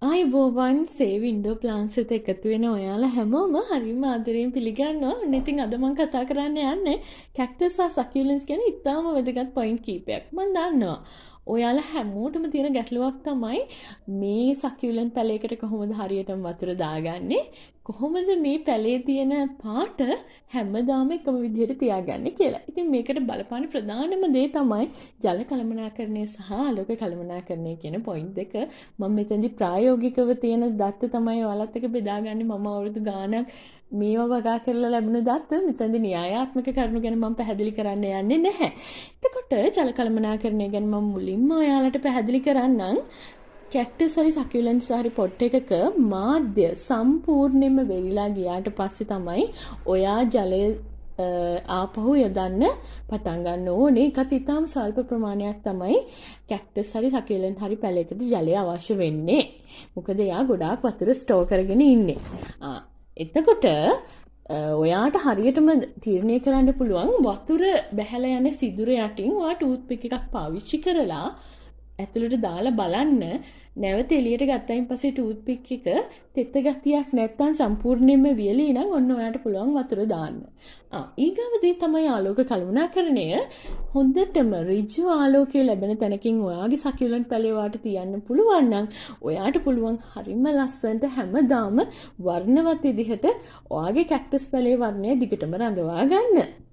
ආයුබෝවන් save indoor plants එක්ක එකතු වෙන ඔයාලා හැමෝම හරිම ආදරයෙන් පිළිගන්නවා. ඉතින් අද මම කතා කරන්න යන්නේ කැක්ටස් සහ සකියුලන්ස් ගැන ඉතාම වැදගත් පොයින්ට් කීපයක්. මම දන්නවා ඔයාලා හැමෝටම තියෙන ගැටලුවක් තමයි මේ සකියුලන්ට් පැලයකට කොහොමද හරියටම වතුර දාගන්නේ? කොහොමද මේ පැලේ තියෙන පාට හැමදාම එකම විදිහට තියාගන්නේ කියලා. ඉතින් මේකට බලපාන ප්‍රධානම දේ තමයි ජල කළමනාකරණය සහ ආලෝක කළමනාකරණය කියන පොයින්ට් දෙක. මම මෙතනදී ප්‍රායෝගිකව තියෙන දත්ත තමයි ඔයාලත් එක්ක බෙදාගන්නේ. මම අවුරුදු ගාණක් මේවා වගා කරලා ලැබුණ දත්ත මෙතනදී න්‍යායාත්මක කරුණු ගැන මම පැහැදිලි කරන්න යන්නේ නැහැ. එතකොට ජල කළමනාකරණය ගැන මම මුලින්ම ඔයාලට පැහැදිලි කරන්නම්. කැක්ටස් හරි සකියුලන්ට්ස් හරි පොට් එකක මාධ්‍ය සම්පූර්ණයෙන්ම වෙරිලා ගියාට පස්සේ තමයි ඔයා ජලය ආපහු යොදන්න පටන් ගන්න ඕනේ. ඒකත් ඉතාම ස්වල්ප ප්‍රමාණයක් තමයි කැක්ටස් හරි සකියුලන්ට් හරි පැලයකට ජලය අවශ්‍ය වෙන්නේ. මොකද එයා ගොඩාක් වතුර ස්ටෝර් කරගෙන ඉන්නේ. එතකොට ඔයාට හරියටම තීරණය කරන්න පුළුවන් වතුර බැහැලා යන සිදුර යටින් ඔයා ටූත් පික් එකක් පාවිච්චි කරලා ඇතුළට දාලා බලන්න. නැවත එළියට ගත්තයින් පස්සේ ටූත් පික් එක තෙත ගතියක් නැත්තම් සම්පූර්ණයෙන්ම වියලී නම් ඔන්න ඔයාට පුළුවන් වතුර දාන්න. ඊගව දේ තමයි ආලෝක කළමනාකරණය. හොඳටම ඍජු ආලෝකය ලැබෙන තැනකින් ඔයාගේ සකියුලන්ට් පැලේ වාට තියන්න පුළුවන් නම් ඔයාට පුළුවන් හරිම ලස්සනට හැමදාම වර්ණවත් විදිහට ඔයාගේ කැක්ටස් පැලේ වර්ණය දිගටම රඳවා ගන්න.